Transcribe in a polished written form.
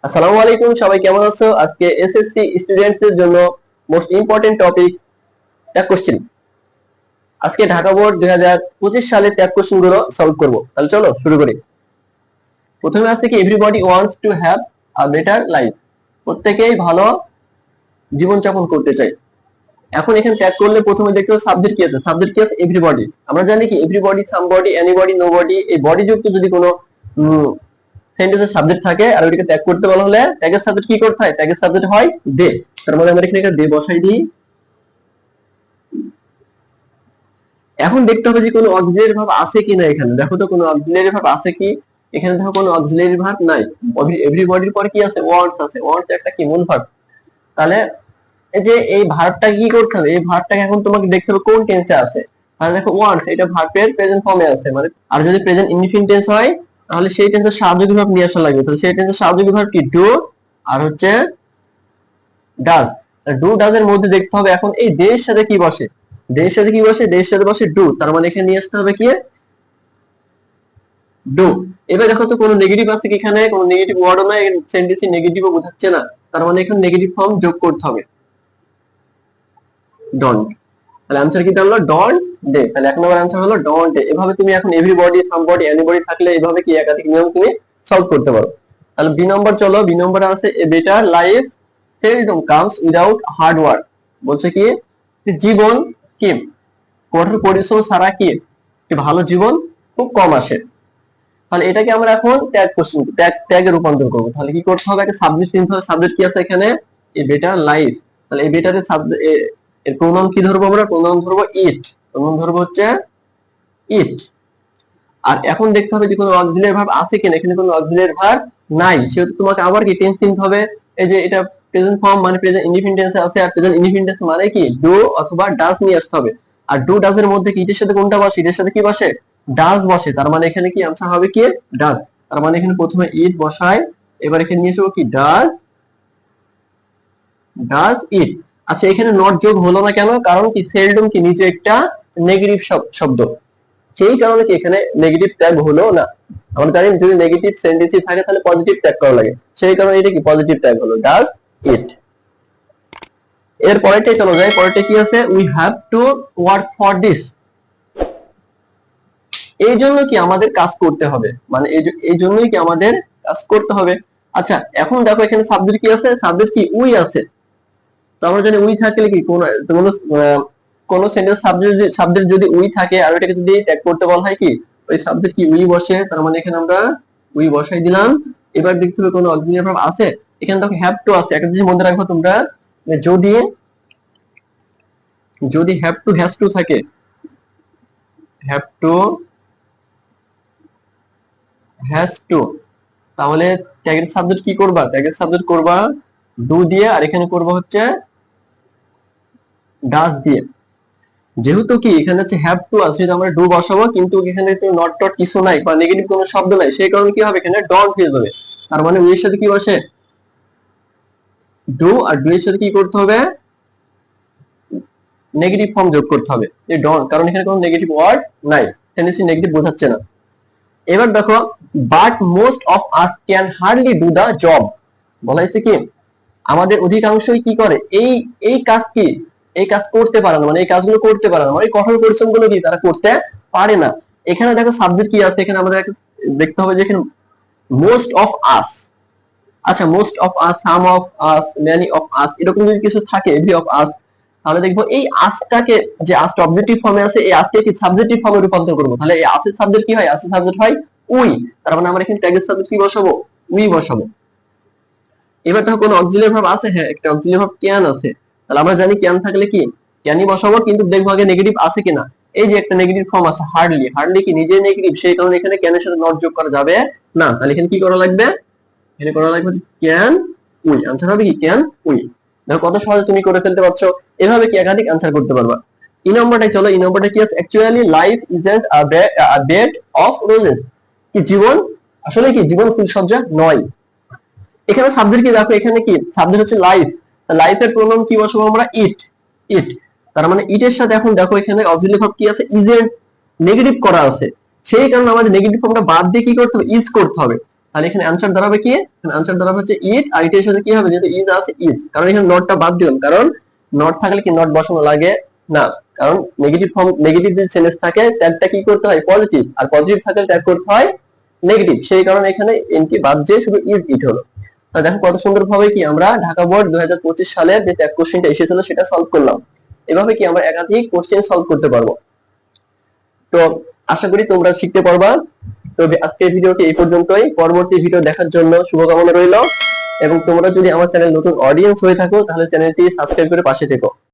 আসসালামু আলাইকুম, সবাই কেমন আছো? আজকে এসএসসি স্টুডেন্টস এর জন্য most important topic tag question. আজকে ঢাকা বোর্ড 2025 সালে ট্যাগ কোশ্চেন গুলো সলভ করব। তাহলে চলো শুরু করি। প্রথমে আছে কি everybody wants to have a better life. প্রত্যেকেই ভালো জীবন যাপন করতে চায়। এখন এখানে ট্যাগ করলে প্রথমে দেখতে হবে সাবজেক্ট কি আছে। সাবজেক্ট কি আছে? এভরিবডি। আমরা জানি কি এভরিবডি, সামবডি, এনিবডি, নোবডি, এই বডি যুক্ত যদি কোনো সেন্টেন্সের সাবজেক্ট থাকে আর ওইটাকে ট্যাগ করতে বলা হলে ট্যাগের সাবজেক্ট কি করতে হয়? ট্যাগের সাবজেক্ট হয় দে। তার মানে আমরা এখানে একটা দে বসাই দিই। এখন দেখতে হবে যে কোনো অক্সিলারি ভার্ব আছে কিনা। এখানে দেখো তো কোনো অক্সিলারি ভার্ব আছে কি। এখানে দেখো কোনো অক্সিলারি ভার্ব নাই। এভরিবডির পর কি আছে? ওয়ান্টস আছে। ওয়ান্টস একটা কি মূল ভার্ব। তাহলে এই যে এই ভার্বটা কি করতে হবে? এই ভার্বটাকে এখন তোমাকে দেখতে হবে কোন টেন্সে আছে। তাহলে দেখো ওয়ান্টস এটা ভার্বের প্রেজেন্ট ফর্মে আছে, মানে আর যদি প্রেজেন্ট ইনডিফিনিট টেন্স হয় তাহলে সেই টেন্সের সাহায্যী ভার্ব নিয়ে আসা লাগবে। তাহলে সেই টেন্সের সাহায্যী ভার্ব কি? ডু আর হচ্ছে ডাজ। ডু ডাজ এর মধ্যে দেখতে হবে এখন এই ডে এর সাথে কি বসে। ডে এর সাথে কি বসে? ডে এর সাথে বসে ডু। তার মানে এখানে নিয়ে আসতে হবে কি? ডু। এবার দেখো তো কোনো নেগেটিভ আছে কি? এখানে কোনো নেগেটিভ ওয়ার্ডও নাই, সেন্টেন্সে নেগেটিভও বোঝাচ্ছে না। তার মানে এখানে নেগেটিভ ফর্ম যোগ করতে হবে, ডন্ট। তাহলে आंसर কি দাঁড়ালো? Don't day. তাহলে এক নম্বর आंसर হলো ডন্ট ডে। এভাবে তুমি এখন এভরিবডি, সামবডি, এনিবডি থাকলে এভাবে কি একাধিক নিয়ম তুমি সলভ করতে পারো। তাহলে বি নম্বর চলো। বি নম্বরে আছে a better life seldom comes without hard work. বলছে কি জীবন কি কঠোর পরিশ্রম ছাড়া কি একটি ভালো জীবন খুব কম আসে। তাহলে এটাকে আমরা এখন ট্যাগ কোশ্চেন ট্যাগে রূপান্তর করব। তাহলে কি করতে হবে? একটা সাবজেক্ট নিতে হবে। সাবজেক্ট কি আছে এখানে? A better life. তাহলে এই বেটারের এর প্রোনাউন কি ধরবো আমরা? প্রোনাউন ধরবো ইট। প্রোনাউন ধরবো হচ্ছে ইট। আর এখন দেখতে হবে যে কোনো অক্সিলারি ভার্ব আছে কিনা। এখানে কোনো অক্সিলারি ভার্ব নাই, সেহেতু তোমাকে আবার কি টেন্স নিতে হবে। এই যে এটা প্রেজেন্ট ফর্ম মানে প্রেজেন্ট ইনডিফিনিট টেন্সে আছে, আর প্রেজেন্ট ইনডিফিনিট টেন্স মানে কি ডু অথবা ডাজ নিয়ে আসতে হবে। আর ডু ডাজ এর মধ্যে কি ইটের সাথে কোনটা বসে? ইটের সাথে কি বসে? ডাজ বসে। তার মানে এখানে কি आंसर হবে কি? ডাজ। তার মানে এখানে প্রথমে ইট বসায়, এবার এখানে নিয়ে আসবো কি ডাজ, ডাজ ইট। আচ্ছা এখানে নট যোগ হলো না কেন? কারণ কি সেলডম কি নিচে একটা নেগেটিভ শব্দ, সেই কারণে কি এখানে নেগেটিভ ট্যাগ হলো না। আমরা জানি যদি নেগেটিভ সেন্টেন্সই থাকে তাহলে পজিটিভ ট্যাগ করা লাগে, সেই কারণে এটা কি পজিটিভ ট্যাগ হলো ডাজ ইট। এর পরেরটাই চলো যাই। পরেরটা কি আছে? We have to work for this. এই জন্য কি আমাদের কাজ করতে হবে, মানে এই জন্যই কি আমাদের কাজ করতে হবে। আচ্ছা এখন দেখো এখানে সাবজেক্ট কি আছে? সাবজেক্ট কি? উই আছে। তো আমরা জানি উই থাকলে কি কোন সেন্টেন্স সাবজেক্ট যদি উই থাকে আর ওইটাকে যদি ট্যাগ করতে বলা হয় কি ওই সাবজেক্ট কি উই বসে। তার মানে এখানে আমরা উই বসাই দিলাম। এবার দেখতে হবে কোনো অক্সিলারি ভার্ব আছে। এখানে দেখো হ্যাভ টু আছে। একটা জিনিস মনে রাখবো তোমরা, যদি যদি হ্যাভ টু হ্যাজ টু থাকে, হ্যাভ টু হ্যাজ টু, তাহলে ট্যাগের সাবজেক্ট কি করবা? ট্যাগের সাবজেক্ট করবা ডু দিয়ে, আর এখানে করবা হচ্ছে ডাজ দিয়ে। যেহেতু কি এখানে হচ্ছে হ্যাভ টু আছে, আমরা ডু বসাবো, কিন্তু এখানে তো নট টট কিছু নাই বা নেগেটিভ কোনো শব্দ নাই, সেই কারণে কি হবে? এখানে ডন্ট হয়ে যাবে। তার মানে উই এর সাথে কি বসে? ডু। আর ডু এর সাথে কি করতে হবে? নেগেটিভ ফর্ম যোগ করতে হবে, এই ডন্ট, কারণ এখানে কোনো নেগেটিভ ওয়ার্ড নাই, টেন্ডেন্সি নেগেটিভ বোঝাচ্ছে না। এবার দেখো but most of us can hardly do the job. বলা হয়েছে কি আমাদের অধিকাংশই কি করে এই এই কাজ কি এই কাজ করতে পারে না, মানে এই কাজগুলো করতে পারে না, মানে কঠোর পরিশ্রম গুলো কি তারা করতে পারে না। এখানে দেখো সাবজেক্ট কি আছে। এখানে আমাদের দেখতে হবে যে এখানে মোস্ট অফ আস। আচ্ছা most of us, some of us, many of us, এরকম যদি কিছু থাকে, এভরি অফ আস, তাহলে দেখবো এই আসটাকে, যে আসটা অবজেক্টিভ ফর্মে আছে, এই আসকে কি সাবজেক্টিভ ফর্মে রূপান্তর করবো। তাহলে এই আসের সাবজেক্ট কি হয়? আসের সাবজেক্ট হয় উই। তার মানে আমরা এখানে ট্যাগের সাবজেক্ট কি বসাবো? উই বসাবো। এবার দেখো কোনো অক্সিলারি ভার্ব আছে। হ্যাঁ একটা অক্সিলারি ভার্ব ক্যান আছে। তাহলে আমরা জানি ক্যান থাকলে কি ক্যানই বসাবো, কিন্তু দেখবো আগে নেগেটিভ আছে কিনা। এই যে একটা নেগেটিভ ফর্ম আছে হার্ডলি, হার্ডলি কি নিজে নেগেটিভ, সেই কারণে এখানে ক্যানের সাথে নট যোগ করা যাবে না। তাহলে এখানে কি করা লাগবে? এখানে করা লাগবে ক্যান উই। आंसर হবে কি ক্যান উই। দেখো কত সহজে তুমি করে ফেলতে পারছো। এভাবে কি একাধিক आंसर করতে পারবা। ই নম্বরটাই চলো। ই নম্বরটা কি আছে? Actually life isn't a bed of roses. কি জীবন আসলে কি জীবন ফুলসজ্জা নয়। এখানে সাবজেক্ট কি দেখো, এখানে কি সাবজেক্ট হচ্ছে লাইফ। লাইফের প্রোনাউন কি বসাবো আমরা? ইট। ইট। তার মানে ইটের সাথে এখন দেখো এখানে অক্সিলারি ভার্ব কি আছে? ইজেন্ট নেগেটিভ করা আছে, সেই কারণে আমাদের নেগেটিভ ফর্মটা বাদ দিয়ে কি করতে হবে? ইজ করতে হবে। তাহলে এখানে অ্যানসার দাঁড়াবে কি, এখানে অ্যানসার দাঁড়াবে হচ্ছে ইট, আর এটার সাথে কি হবে, যেহেতু ইজ আছে ইজ, কারণ এখানে নটটা বাদ দিলাম, কারণ নট থাকলে কি নট বসানো লাগে না, কারণ নেগেটিভ ফর্ম, নেগেটিভ যে সেন্টেন্স থাকে ট্যাগটা কি করতে হয় পজিটিভ, আর পজিটিভ থাকলে ট্যাগ করতে হয় নেগেটিভ, সেই কারণে এখানে এনটি বাদ দিয়ে শুধু ইজ ইট হলো। তাহলে দেখো কত সুন্দর ভাবে কি আমরা ঢাকা বোর্ড 2025 সালের যে ট্যাগ কোশ্চেনটা এসেছিল সেটা সলভ করলাম। এভাবে কি আমরা একাধিক কোশ্চেন সলভ করতে পারবো। তো আশা করি তোমরা শিখতে পারবা। তো আজকের ভিডিওটি এই পর্যন্তই, পরবর্তী ভিডিও দেখার জন্য শুভকামনা রইল, এবং তোমরা যদি আমার চ্যানেল নতুন অডিয়েন্স হয়ে থাকো তাহলে চ্যানেলটি সাবস্ক্রাইব করে পাশে থেকো।